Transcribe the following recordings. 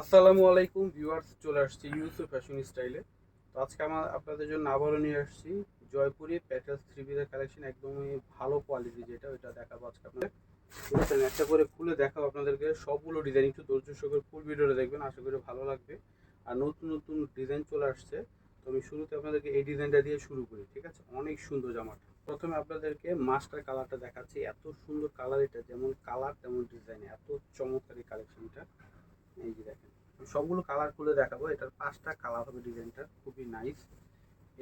আসসালামু আলাইকুম ভিউয়ার্স, চলে আসছি ইউসুফ ফ্যাশন স্টাইলে। তো আজকে আপনাদের জন্য আবারও নিয়ে আসছি জয়পুরি প্যাটেলস থ্রি পিসের কালেকশন, একদমই ভালো কোয়ালিটি যেটা ওইটা দেখাবো আজকে আপনাদের। ঠিক আছে, আমি একটা করে খুলে দেখাবো আপনাদেরকে সবগুলো ডিজাইন, একটু ধৈর্য সহকারে ফুল ভিডিওটা দেখবেন, আশা করি ভালো লাগবে। আর নতুন নতুন ডিজাইন চলে আসছে, তো আমি শুরুতে আপনাদেরকে এই ডিজাইনটা দিয়ে শুরু করি। ঠিক আছে, অনেক সুন্দর জামাটা। প্রথমে আপনাদেরকে মাস্টার কালারটা দেখাচ্ছি, এত সুন্দর কালার, এটা যেমন কালার তেমন ডিজাইন, এত চমৎকার এই কালেকশনটা। এই যে দেখেন, সবগুলো কালার খুলে দেখাবো। এটার 5টা কালার হবে, ডিজাইনটা খুবই নাইস।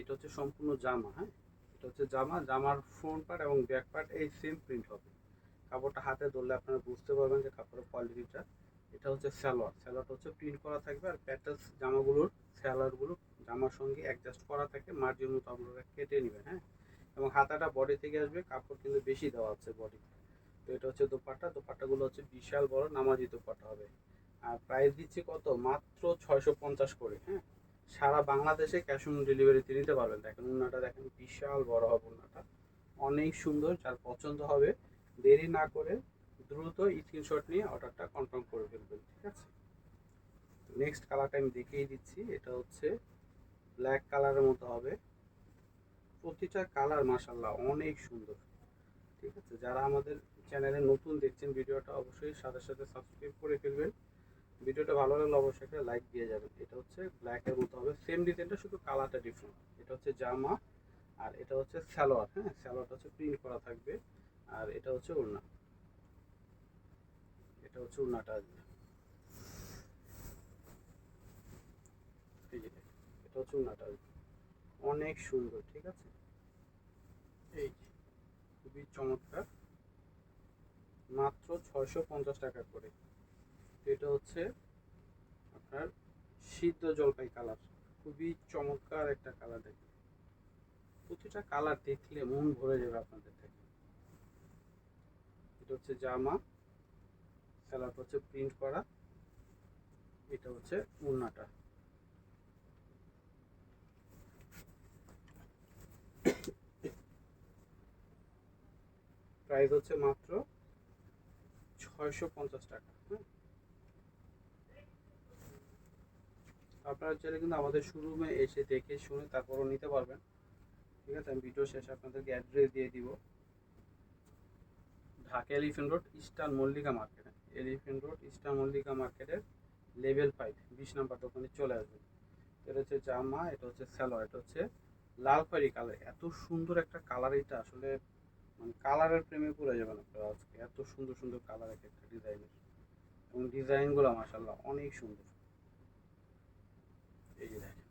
এটা হচ্ছে সম্পূর্ণ জামা। হ্যাঁ, এটা হচ্ছে জামা, জামার ফ্রন্ট পার্ট এবং ব্যাক পার্ট এই সেম প্রিন্ট হবে। কাপড়টা হাতে ধরলে আপনারা বুঝতে পারবেন যে কাপড়ের কোয়ালিটিটা। এটা হচ্ছে সালোয়ার, সালোয়ারটা হচ্ছে প্রিন্ট করা থাকবে। আর প্যাটেলস জামাগুলোর সালোয়ারগুলো জামার সঙ্গে অ্যাডজাস্ট করা থাকে, মার্জিন মতো আপনারা কেটে নেবেন। হ্যাঁ, এবং হাতাটা বডি থেকে আসবে, কাপড় কিন্তু বেশি দেওয়া আছে বডি। তো এটা হচ্ছে দোপাট্টা, দোপাট্টাগুলো হচ্ছে বিশাল বড় নামাজি দোপাট্টা হবে। আর প্রাইস দিচ্ছি কত, মাত্র 650 করে। হ্যাঁ, সারা বাংলাদেশে ক্যাশ অন ডেলিভারিতে নিতে পারবেন। দেখেন উন্নাটা, দেখেন বিশাল বড় হবে উন্নাটা, অনেক সুন্দর। যার পছন্দ হবে দেরি না করে দ্রুত স্ক্রিনশট নিয়ে অর্ডারটা কনফার্ম করে ফেলবেন। ঠিক আছে, নেক্সট কালারটা আমি দেখিয়ে দিচ্ছি। এটা হচ্ছে ব্ল্যাক কালারের মতো হবে। প্রতিটা কালার মাশাল্লাহ অনেক সুন্দর। ঠিক আছে, যারা আমাদের চ্যানেলে নতুন দেখছেন ভিডিওটা, অবশ্যই সাথে সাথে সাবস্ক্রাইব করে ফেলবেন। ভিডিওটা ভালো লাগলে অবশ্যই একটা লাইক দিয়ে যাবেন। এটা হচ্ছে ব্ল্যাকের মতো হবে, সেম ডিজাইনটা, শুধু কালারটা ডিফারেন্ট। এটা হচ্ছে জামা, আর এটা হচ্ছে সালোয়ার। হ্যাঁ, সালোয়ারটা হচ্ছে প্রিন্ট করা থাকবে। আর এটা হচ্ছে ওড়না, এটা হচ্ছে ওড়নাটা আসবে। এই যে দেখেন, এটা হচ্ছে ওড়নাটা আসবে, অনেক সুন্দর। ঠিক আছে, এই যে খুবই চমৎকার, মাত্র 650 টাকা করে। এটা হচ্ছে আপনার সিদ্ধ জলপাই কালার, খুবই চমৎকার একটা কালার। দেখেন প্রতিটা কালার দেখলে মন ভরে যাবে আপনাদের থেকে। এটা হচ্ছে জামা, সালোয়ারটা হচ্ছে প্রিন্ট করা। এটা হচ্ছে ওড়নাটা। প্রাইস হচ্ছে মাত্র 650 টাকা। হ্যাঁ, আপনারা চাইলে কিন্তু আমাদের শোরুমে এসে দেখে শুনে তারপরও নিতে পারবেন। ঠিক আছে, আমি ভিডিও শেষে আপনাদেরকে অ্যাড্রেস দিয়ে দিব। Dhaka elephant road, eastern Mallika মার্কেটে, এলিফেন্ট রোড ইস্টার্ন মল্লিকা মার্কেটের লেভেল 5 20 নাম্বার দোকানে চলে আসবেন। এটা হচ্ছে জামা, এটা হচ্ছে সালোয়ার, এটা হচ্ছে লাল খয়েরি কালার। এত সুন্দর একটা কালার, এটা আসলে মানে কালারের প্রেমে পড়ে যাবেন আপনারা আজকে। এত সুন্দর সুন্দর কালার, এক একটা ডিজাইনের, এবং ডিজাইনগুলো মাশাআল্লাহ অনেক সুন্দর। এই যে দেখেন,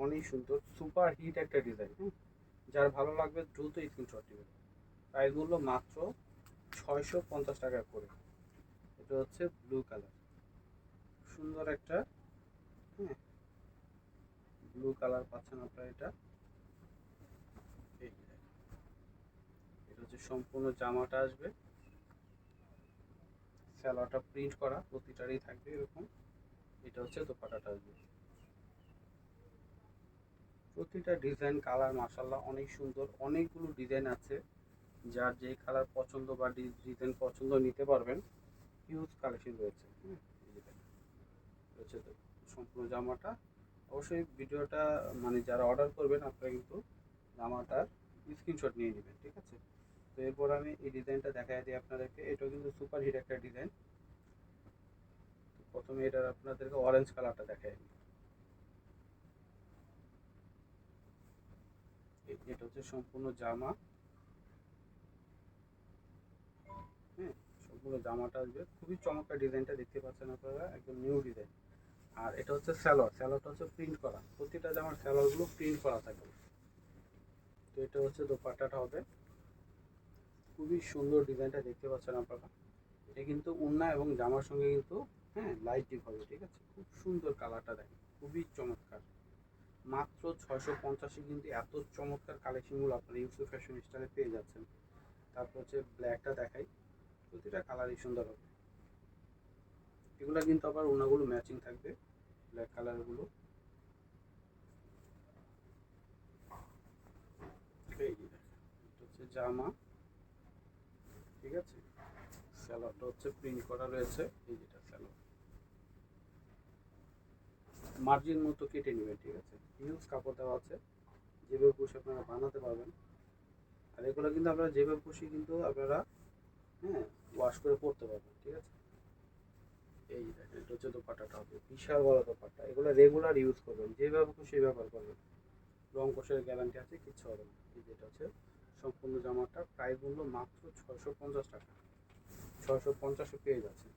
অনেক সুন্দর, সুপার হিট একটা ডিজাইন। হ্যাঁ, যার ভালো লাগবে দ্রুত স্ক্রিনশট নেবেন। প্রাইস মূল্য মাত্র 650 টাকা করে। এটা হচ্ছে ব্লু কালার, সুন্দর একটা। হ্যাঁ, ব্লু কালার পাচ্ছেন আপনারা এটা। এই যে দেখেন, এটা হচ্ছে সম্পূর্ণ জামাটা আসবে, স্যালোয়ারটা প্রিন্ট করা প্রতিটারই থাকবে এরকম। এটা হচ্ছে দোপাট্টাটা আসবে। প্রতিটা ডিজাইন কালার মাশাআল্লাহ অনেক সুন্দর, অনেকগুলো ডিজাইন আছে। যার যে কালার পছন্দ বা ডিজাইন পছন্দ নিতে পারবেন। হিউজ কালেকশন রয়েছে। হুম, এই যে দেখেন, হচ্ছে তো সম্পূর্ণ জামাটা। অবশ্যই ভিডিওটা মানে যারা অর্ডার করবেন আপনারা কিন্তু জামাটার স্ক্রিনশট নিয়ে নেবেন। ঠিক আছে, তো এরপর আমি এই ডিজাইনটা দেখাই দিই আপনাদেরকে। এটাও কিন্তু সুপার হিট একটা ডিজাইন। প্রথমে এটার আপনাদেরকে অরেঞ্জ কালারটা দেখাই দিই। এটা হচ্ছে সম্পূর্ণ জামা। হ্যাঁ, সম্পূর্ণ জামাটা আসবে, খুবই চমৎকার ডিজাইনটা দেখতে পাচ্ছেন আপনারা, একদম নিউ ডিজাইন। আর এটা হচ্ছে সালোয়ার, সালোয়ারটা হচ্ছে প্রিন্ট করা, প্রতিটা জামার সালোয়ারগুলো প্রিন্ট করা থাকবে। তো এটা হচ্ছে দোপাট্টাটা হবে, খুবই সুন্দর ডিজাইনটা দেখতে পাচ্ছেন আপনারা। এটা কিন্তু ওড়না এবং জামার সঙ্গে কিন্তু, হ্যাঁ, লাইট ডিপ হবে। ঠিক আছে, খুব সুন্দর কালারটা দেখেন, খুবই চমৎকার। মাত্র 650-এ কিন্তু এত চমৎকার কালেকশনগুলো আপনারা ইউসুফ ফ্যাশন স্টাইলে পেয়ে যাচ্ছেন। তারপর হচ্ছে ব্ল্যাকটা দেখাই, প্রতিটা কালারই সুন্দর হবে। এগুলো কিন্তু আবার ওড়নাগুলো ম্যাচিং থাকবে, ব্ল্যাক কালারগুলো। এই যে দেখেন, এটা হচ্ছে জামা, ঠিক আছে। স্যালোয়ারটা হচ্ছে প্রিন্ট করা রয়েছে, এই যেটা স্যালোয়ার মার্জিন মতো কেটে নেবেন, ঠিক আছে। হিউজ কাপড় দেওয়া আছে, যেভাবে খুশি আপনারা বানাতে পারবেন। আর এগুলো কিন্তু আপনারা যেভাবে খুশি কিন্তু আপনারা হ্যাঁ ওয়াশ করে পরতে পারবেন, ঠিক আছে। এই দেখেন এটা হচ্ছে দোপাট্টাটা হবে বিশাল বড় দোপাট্টা, এগুলো রেগুলার ইউজ করবেন, যেভাবে খুশি ব্যবহার করবেন, রং কষের গ্যারান্টি আছে, কিচ্ছু হবে না। এই যেটা হচ্ছে সম্পূর্ণ জামাটা প্রাইস মূল্য মাত্র 650 টাকা, 650-এ পেয়ে যাচ্ছে।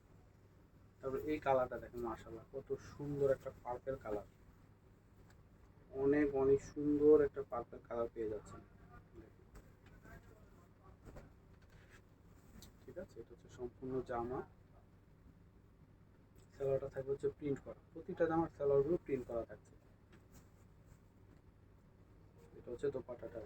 তারপর এই কালারটা দেখেন, মাশাআল্লাহ কত সুন্দর একটা পার্পেল কালার, অনেক অনেক সুন্দর একটা পার্পেল কালার পেয়ে যাচ্ছেন। ঠিক আছে, এটা হচ্ছে সম্পূর্ণ জামা, সালোয়ারটা থাকবে হচ্ছে প্রিন্ট করা, প্রতিটা জামার সালোয়ারগুলো প্রিন্ট করা থাকছে। এটা হচ্ছে দোপাট্টাটা,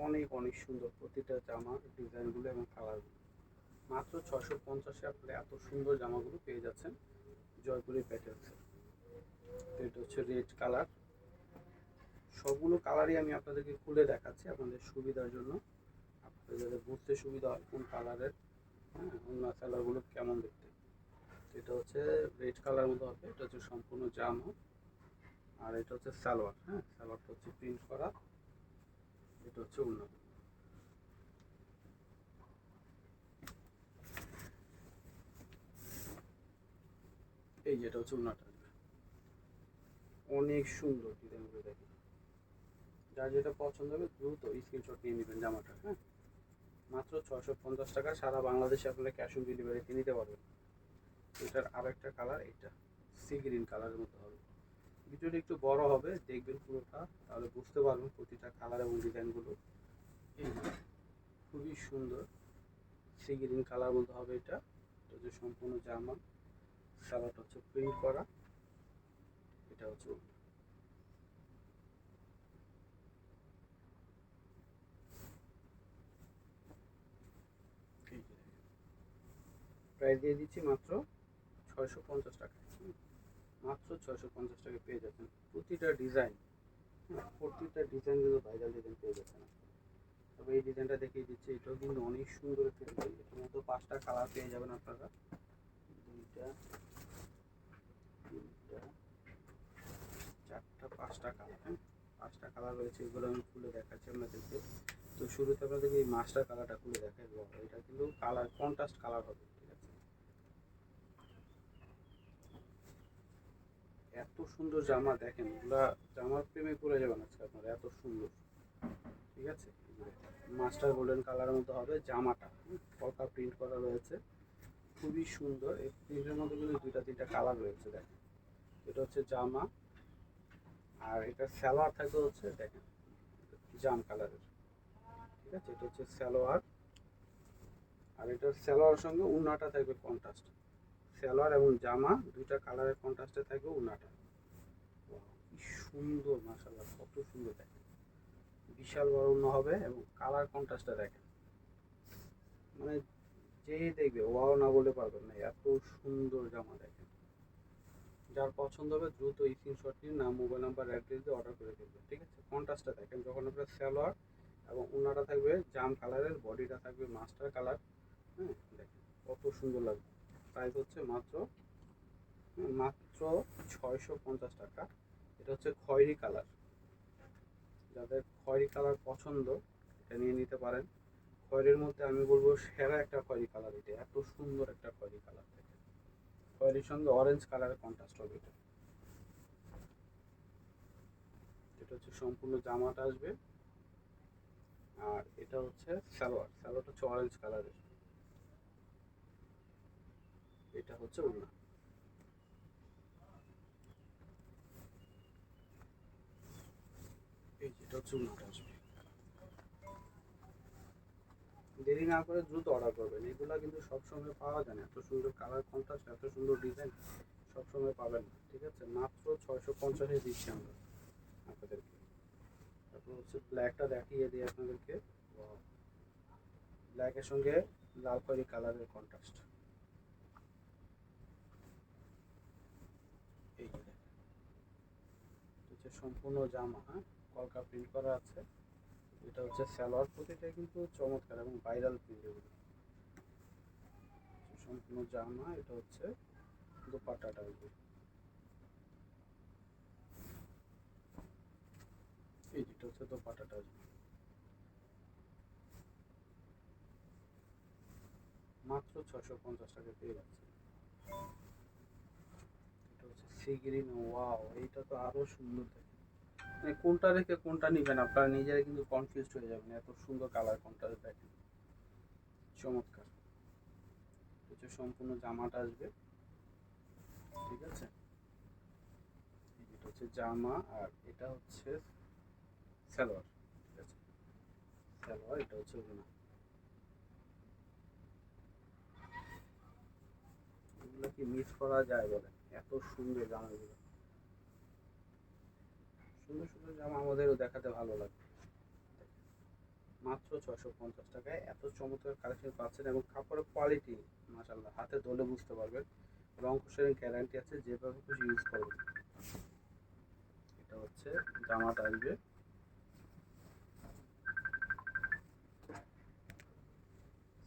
অনেক অনেক সুন্দর প্রতিটা জামার ডিজাইনগুলো এবং কালারগুলো। মাত্র 650-এ আপনারা এত সুন্দর জামাগুলো পেয়ে যাচ্ছেন জয়পুরি প্যাটেলসে। তো এটা হচ্ছে রেড কালার, সবগুলো কালারই আমি আপনাদেরকে খুলে দেখাচ্ছি আপনাদের সুবিধার জন্য, আপনাদের যাতে বুঝতে সুবিধা হয় কোন কালারের অন্য কালারগুলো কেমন দেখতে। এটা হচ্ছে রেড কালার মতো হবে, এটা হচ্ছে সম্পূর্ণ জামা, আর এটা হচ্ছে সালোয়ার। সালোয়ারটা হচ্ছে প্রিন্ট করা, এটা হচ্ছে অন্য। এই যেটা হচ্ছে উন্নাটা, অনেক সুন্দর ডিজাইনগুলো দেখেন, যার যেটা পছন্দ হবে দ্রুত স্ক্রিনশট নিয়ে নেবেন জামাটা। মাত্র 650 টাকা, সারা বাংলাদেশে আপনারা ক্যাশ অন ডেলিভারিতে নিতে পারবেন। এটার আরেকটা কালার, এটা সি গ্রিন কালারের মতো হবে, ভিডিওটা একটু বড় হবে, দেখবেন পুরোটা, তাহলে বুঝতে পারবেন প্রতিটা কালার এবং ডিজাইনগুলো। এই খুবই সুন্দর সি গ্রিন কালার মতো হবে এটা। এটা হচ্ছে সম্পূর্ণ জামা, সালোয়ারটা হচ্ছে প্রিন্ট করা, এটা হচ্ছে প্রাইস দিয়ে দিচ্ছি মাত্র 650 টাকা, মাত্র 650 টাকা পেয়ে যাচ্ছেন প্রতিটা ডিজাইন। প্রতিটা ডিজাইন কিন্তু ভাইরাল ডিজাইন পেয়ে যাচ্ছেন। তবে এই ডিজাইনটা দেখিয়ে দিচ্ছি, এটাও কিন্তু অনেক সুন্দর একটা ডিজাইন, এটার মতো 5টা কালার পেয়ে যাবেন আপনারা, 2টা 3টা 4টা 5টা কালার, 5টা কালার রয়েছে, এগুলো আমি খুলে দেখাচ্ছি আপনাদেরকে। তো শুরুতে আপনাদেরকে এই মাস্টার কালারটা খুলে দেখাই, এটা কিন্তু কালার কন্ট্রাস্ট কালার হবে, ঠিক আছে। এত সুন্দর জামা দেখেন, এগুলা জামার প্রেমে পড়ে যাবেন আজকে আপনারা, এত সুন্দর, ঠিক আছে। মাস্টার গোল্ডেন কালারের মতো হবে জামাটা, পকা প্রিন্ট করা রয়েছে, খুবই সুন্দর। এই প্রিন্টের মধ্যে কিন্তু 2টা 3টা কালার রয়েছে দেখেন। এটা হচ্ছে জামা, আর এটা সালোয়ার থাকবে হচ্ছে দেখেন জাম কালারের, ঠিক আছে। এটা হচ্ছে সালোয়ার, আর এটার সালোয়ারের সঙ্গে উন্নাটা থাকবে কন্ট্রাস্ট, সালোয়ার এবং জামা 2টা কালারের কন্ট্রাস্টে থাকবে উন্নাটা। কি সুন্দর, মাশাআল্লাহ কত সুন্দর দেখেন, বিশাল বড় উন্না হবে এবং কালার কন্ট্রাস্টটা দেখেন, মানে যেই দেখবে ওয়াও না বলে পারবেন না, এত সুন্দর জামা দেখেন। যার পছন্দ হবে দ্রুত স্ক্রিনশট নিয়ে নাম, মোবাইল নাম্বার, অ্যাড্রেস দিয়ে অর্ডার করে দেবেন, ঠিক আছে। কন্ট্রাস্টটা দেখেন, যখন আপনার সালোয়ার এবং উন্নাটা থাকবে জাম কালারের, বডিটা থাকবে মাস্টার কালার, দেখেন কত সুন্দর লাগবে। প্রাইস হচ্ছে মাত্র মাত্র 650 টাকা। এটা হচ্ছে খয়েরি কালার, যাদের খয়েরি কালার পছন্দ এটা নিয়ে নিতে পারেন। খয়েরির মধ্যে আমি বলবো সেরা একটা খয়েরি কালার, এটা এত সুন্দর একটা খয়েরি কালার দেখেন, খয়েরির সঙ্গে অরেঞ্জ কালারের কন্ট্রাস্ট হবে এটা। এটা হচ্ছে সম্পূর্ণ জামাটা আসবে, আর এটা হচ্ছে সালোয়ার, সালোয়ারটা হচ্ছে অরেঞ্জ কালারের, এটা হচ্ছে ওড়না। এই যেটা হচ্ছে ওড়নাটা আসবে। দেরি না করে দ্রুত অর্ডার করবেন, এগুলো কিন্তু সবসময় পাওয়া যায় না, এত সুন্দর কালার কন্ট্রাস্ট, এত সুন্দর ডিজাইন সবসময় পাবেন না, ঠিক আছে। মাত্র 650-এ দিচ্ছি আমরা আপনাদেরকে। তারপর হচ্ছে ব্ল্যাকটা দেখিয়ে দিই আপনাদেরকে, ব্ল্যাকের সঙ্গে লাল খয়েরি কালারের কন্ট্রাস্ট, এই যে হচ্ছে সম্পূর্ণ জামা, হ্যাঁ, কলকা প্রিন্ট করা আছে। এটা হচ্ছে সালোয়ার, প্রতিটা কিন্তু চমৎকার এবং ভাইরাল প্রিন্ট এগুলো। সম্পূর্ণ জামা, এটা হচ্ছে দোপাট্টাটা আসবে। এই যেটা হচ্ছে দোপাট্টাটা আসবে মাত্র 650 টাকা পেয়ে যাচ্ছে। এটা হচ্ছে সি গ্রিন, ওয়াও, এইটা তো আরো সুন্দর দেখে। মানে কোনটা রেখে কোনটা নিবেন আপনারা নিজেরা কিন্তু কনফিউজড হয়ে যাবেন, এত সুন্দর কালার কোনটা দেখেন, চমৎকার। হচ্ছে সম্পূর্ণ জামাটা আসবে, ঠিক আছে। এটা হচ্ছে জামা আর এটা হচ্ছে সালোয়ার, ঠিক আছে। সালোয়ার, এটা হচ্ছে ওড়না। এগুলো কি মিস করা যায় বলে, এত সুন্দর জামাগুলো। সুন্দর সুন্দর জামা আমাদেরও দেখাতে ভালো লাগে। মাত্র 650 টাকায় এত চমৎকার কালেকশন পাচ্ছেন এবং কাপড়ের কোয়ালিটি মাশাআল্লাহ, হাতে ধরলে বুঝতে পারবেন। রং কোশের গ্যারান্টি আছে, যেভাবে খুশি ইউজ করবেন। এটা হচ্ছে জামাটা আসবে,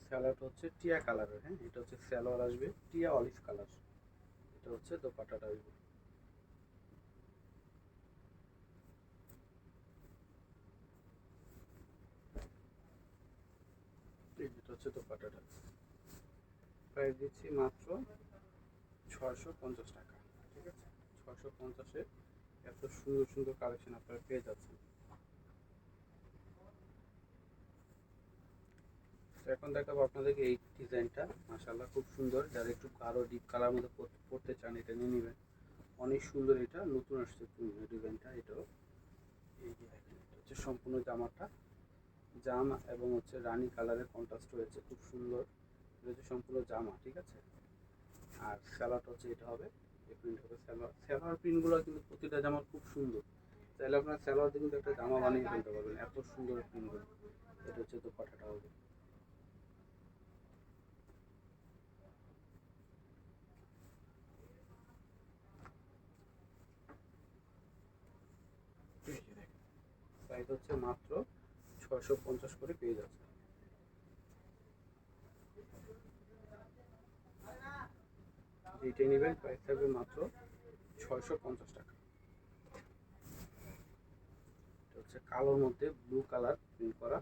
স্যালোয়ারটা হচ্ছে টিয়া কালারের, হ্যাঁ, এটা হচ্ছে স্যালোয়ার আসবে টিয়া অলিভ কালার। এটা হচ্ছে দোপাট্টাটা আসবে। এটা হচ্ছে দোপাট্টাটা, প্রাইস দিচ্ছি মাত্র 650 টাকা, ঠিক আছে। 650-এ এত সুন্দর সুন্দর কালেকশন আপনারা পেয়ে যাচ্ছেন। তো এখন দেখাবো আপনাদেরকে এই ডিজাইনটা, মাশাআল্লাহ খুব সুন্দর। যারা একটু আরো ডিপ কালার মধ্যে পড়তে চান, এটা নিয়ে নেবেন, অনেক সুন্দর। এটা নতুন আসছে ডিজাইনটা, এটাও এই যে দেখেন, এটা হচ্ছে সম্পূর্ণ জামাটা, জামা এবং হচ্ছে রানী কালারের কন্ট্রাস্ট হয়েছে, খুব সুন্দর। এটা হচ্ছে সম্পূর্ণ জামা, ঠিক আছে। আর স্যালোয়ারটা হচ্ছে এটা হবে, এই প্রিন্ট হবে স্যালোয়ার। স্যালোয়ার প্রিন্টগুলো কিন্তু প্রতিটা জামা খুব সুন্দর, চাইলে আপনার স্যালোয়ার দিয়ে কিন্তু একটা জামা বানিয়ে ফেলতে পারবেন, এত সুন্দর প্রিন্টগুলো। এটা হচ্ছে দোপাট্টাটা হবে। প্রাইস হচ্ছে মাত্র 650 করে পেয়ে যাচ্ছে। যেটাই নেবেন প্রাইস থাকবে মাত্র 650 টাকা। এটা হচ্ছে কালোর মধ্যে ব্লু কালার প্রিন্ট করা।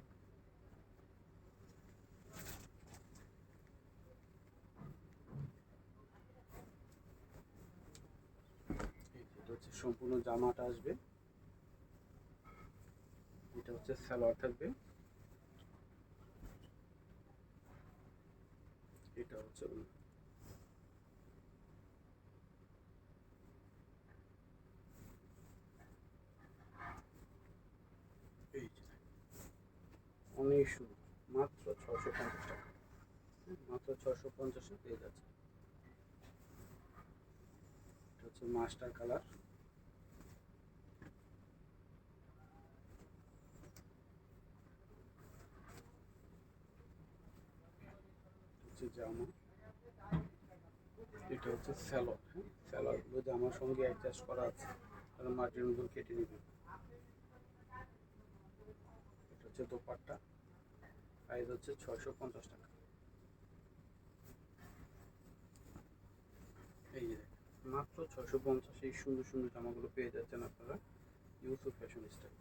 এটা হচ্ছে সম্পূর্ণ জামাটা আসবে, এটা হচ্ছে সালোয়ার থাকবে, এটা হচ্ছে এই যে অনেক সুন্দর, মাত্র 650 টাকা, মাত্র 650-এ পেয়ে যাচ্ছে। এটা হচ্ছে মাস্টার কালার, হচ্ছে জামা, এটা হচ্ছে স্যালোয়ার, হ্যাঁ, স্যালোয়ারগুলো জামার সঙ্গে অ্যাডজাস্ট করা আছে, তাহলে মাটির মতন কেটে নেবেন। এটা হচ্ছে দোপাট্টা, প্রাইস হচ্ছে 650 টাকা। এই যে মাত্র 650, এই সুন্দর সুন্দর জামাগুলো পেয়ে যাচ্ছেন আপনারা ইউসুফ ফ্যাশন স্টাইল।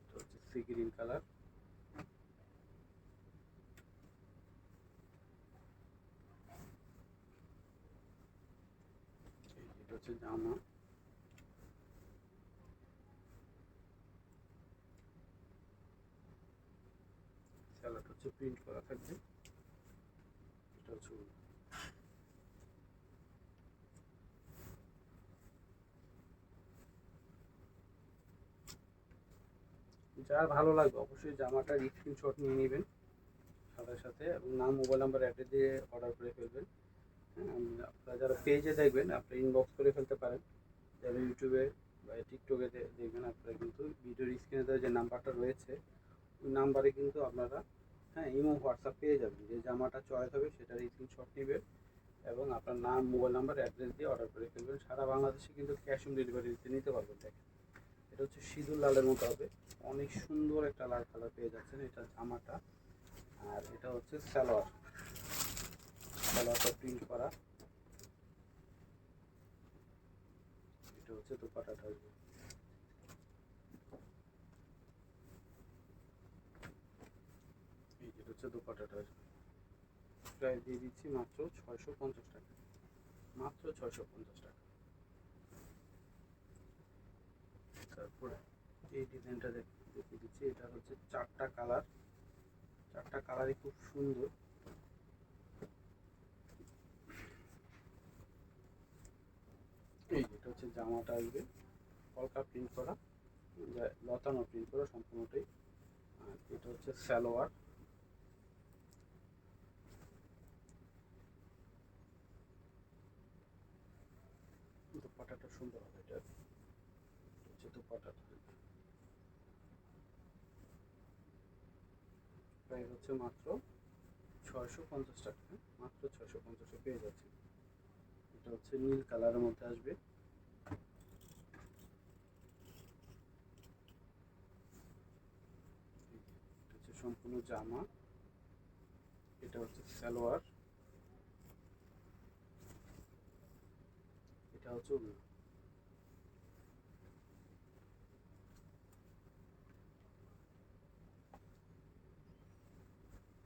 এটা হচ্ছে সি গ্রিন কালার, এটা হচ্ছে জামা, স্যালোয়ার হচ্ছে প্রিন্ট করা থাকবে, এটা হচ্ছে যার ভালো লাগবে অবশ্যই জামাটার স্ক্রিনশট নিয়ে নেবেন সাথে সাথে, এবং নাম মোবাইল নাম্বার অ্যাড্রেস দিয়ে অর্ডার করে ফেলবেন। হ্যাঁ, আপনারা যারা পেজে দেখবেন আপনারা ইনবক্স করে ফেলতে পারেন, যারা ইউটিউবে বা টিকটকে দেখবেন আপনারা কিন্তু ভিডিওর স্ক্রিনে দেওয়া যে নাম্বারটা রয়েছে ওই নাম্বারে কিন্তু আপনারা, হ্যাঁ, ইমো হোয়াটসঅ্যাপ পেয়ে যাবেন। যে জামাটা চয়েস হবে সেটার স্ক্রিনশট নেবেন এবং আপনার নাম, মোবাইল নাম্বার, অ্যাড্রেস দিয়ে অর্ডার করে ফেলবেন। সারা বাংলাদেশে কিন্তু ক্যাশ অন ডেলিভারিতে নিতে পারবেন। দেখেন, এটা হচ্ছে সিঁদুর লালের মতো হবে, অনেক সুন্দর একটা লাল কালার পেয়ে যাচ্ছেন। এটা জামাটা, আর এটা হচ্ছে সালোয়ারটা প্রিন্ট করা। এটা হচ্ছে দোপাট্টাটা আসবে। এই যেটা হচ্ছে দোপাট্টাটা আসবে। প্রাইস দিয়ে দিচ্ছি মাত্র 650 টাকা, মাত্র 650 টাকা। তারপরে এই ডিজাইনটা দেখিয়ে দিচ্ছি। এটা হচ্ছে চারটা কালারই খুব সুন্দর। এই যেটা হচ্ছে জামাটা আসবে কলকা প্রিন্ট করা, লতানো প্রিন্ট করা সম্পূর্ণটাই। আর এটা হচ্ছে সালোয়ার। দোপাট্টাটা সুন্দর হবে। এটা হচ্ছে দোপাট্টাটা, প্রাইস হচ্ছে মাত্র 650 টাকা, মাত্র 650 পেয়ে যাচ্ছে। এটা হচ্ছে নীল কালারের মধ্যে আসবে। এটা হচ্ছে সম্পূর্ণ জামা, এটা হচ্ছে সালোয়ার, এটা হচ্ছে ওড়না।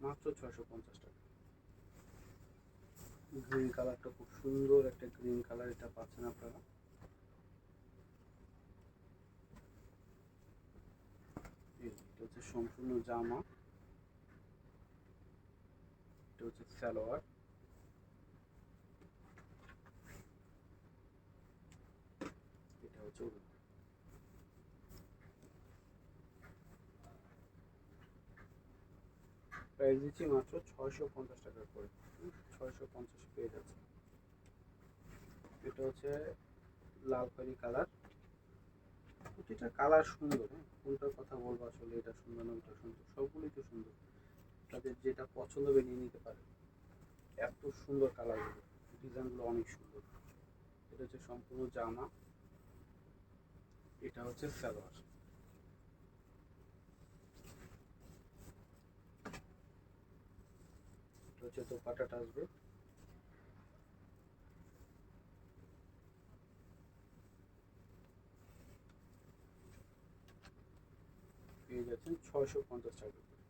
মাত্র 650 টাকা। গ্রিন কালারটা খুব সুন্দর একটা গ্রিন কালার, এটা পাচ্ছেন আপনারা। এটা হচ্ছে সম্পূর্ণ জামা, এটা হচ্ছে সালোয়ার, এটা হচ্ছে ওড়না। প্রাইস দিচ্ছি মাত্র 650 টাকা করে, 650 পেয়ে যাচ্ছে। এটা হচ্ছে লাল খয়েরি কালার। প্রতিটা কালার সুন্দর, হ্যাঁ, কোনটার কথা বলবো আসলে, এটা সুন্দর না ওটা সুন্দর, সবগুলোই তো সুন্দর। তাদের যেটা পছন্দ হবে নিয়ে নিতে পারে। এত সুন্দর কালারগুলো, ডিজাইনগুলো অনেক সুন্দর। এটা হচ্ছে সম্পূর্ণ জামা, এটা হচ্ছে সালোয়ার। এটা হচ্ছে দোপাট্টাটা আসবে। পেয়ে যাচ্ছেন 650 টাকা করে।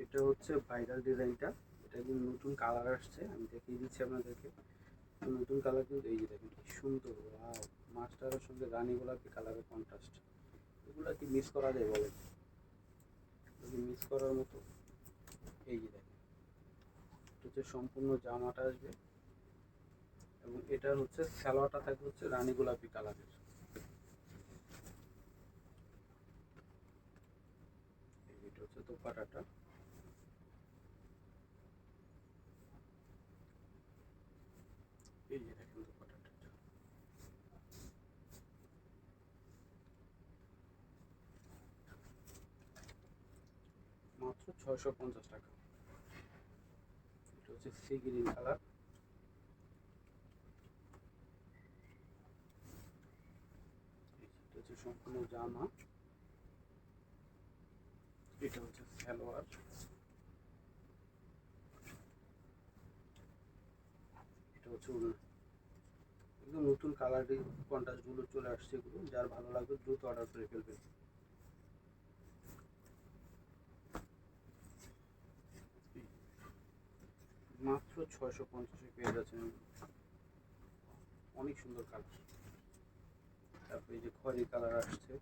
এটা হচ্ছে ভাইরাল ডিজাইনটা, এটা কিন্তু নতুন কালার আসছে, আমি দেখিয়ে দিচ্ছি আপনাদেরকে। নতুন কালার কিন্তু এই যে দেখেন কি সুন্দর, ওয়াও! মাস্টারের সঙ্গে রানী গোলাপি কালারের কন্ট্রাস্ট, এগুলা কি মিস করা যায় বলেন? মিস করার মতো। এই যে দেখেন, এটা হচ্ছে সম্পূর্ণ জামাটা আসবে, এবং এটার হচ্ছে সালোয়ারটা থাকবে হচ্ছে রানী গোলাপি কালারের। এটা হচ্ছে দোপাট্টাটা। এই যে দেখেন দোপাট্টাটা, মাত্র 650 টাকা। এটা হচ্ছে সি গ্রিন কালার। এটা হচ্ছে সম্পূর্ণ জামা, এটা হচ্ছে সালোয়ার, এটা হচ্ছে ওড়না। একদম নতুন কালারের কন্ট্রাস্ট গুলো চলে আসছে, এগুলো যার ভালো লাগবে দ্রুত অর্ডার করে ফেলবেন। মাত্র 650 পেয়ে যাচ্ছেন, অনেক সুন্দর কালার। তারপরে এই যে খয়েরি কালার আসছে,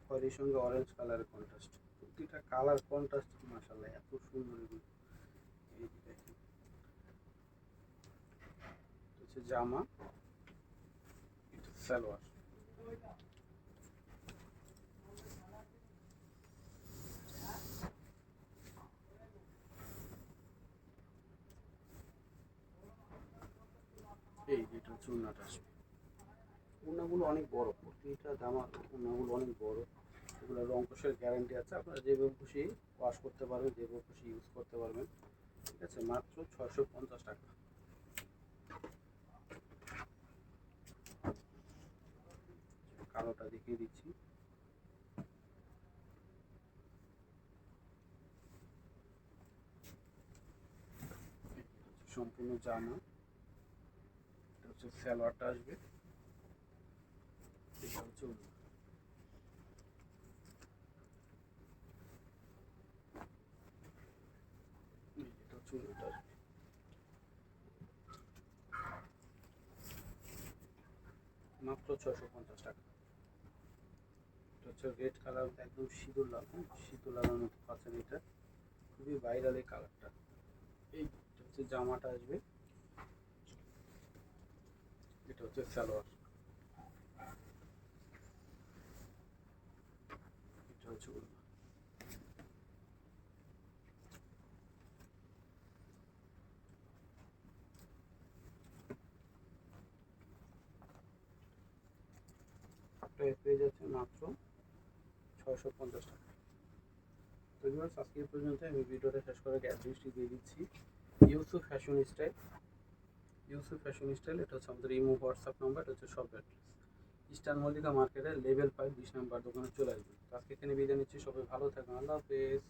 খয়েরির সঙ্গে অরেঞ্জ কালারের কন্ট্রাস্ট, প্রতিটা কালার কন্ট্রাস্ট মাশাআল্লাহ এত সুন্দর এগুলো। এই যে দেখেন, হচ্ছে জামা, এটা সালোয়ার। এই যেটা হচ্ছে ওড়নাটা আসবে। ওড়নাগুলো অনেক বড়, প্রতিটা জামা ওড়নাগুলো অনেক বড়। এগুলো রং কষের গ্যারান্টি আছে, আপনারা যেভাবে খুশি ওয়াশ করতে পারবেন, যেভাবে খুশি ইউজ করতে পারবেন। আছে, মাত্র 650 টাকা। কালোটা দেখিয়ে দিচ্ছি, সম্পূর্ণ জামা, এটা হচ্ছে সালোয়ারটা আসবে, এটা হচ্ছে ওড়না। এটা হচ্ছে ওড়নাটা আসবে, মাত্র 650 টাকা। এটা হচ্ছে রেড কালার, একদম সিঁদুর লাল, সিঁদুর লালের মতো পাচ্ছেন, এটা খুবই ভাইরাল এই কালারটা। এইটা হচ্ছে জামাটা আসবে, এটা হচ্ছে সালোয়ার, এটা হচ্ছে ওড়না। পেয়ে যাচ্ছে মাত্র 650 টাকা। তো ভিউয়ার্স, আজকে এই পর্যন্ত। আমি ভিডিওটা শেষ করে অ্যাড্রেসটি দিয়ে দিচ্ছি। Yusuf fashion style, Yusuf fashion style, এটা হচ্ছে আমাদের ইমো হোয়াটসঅ্যাপ নাম্বার, এটা হচ্ছে সব অ্যাড্রেস। ইস্টার্ন মল্লিকা মার্কেটের লেভেল 5 20 নাম্বার দোকানে চলে আসবেন। তো আজকে এখানে বিদায় নিচ্ছি, সবাই ভালো থাকুন, আল্লাহ হাফেজ।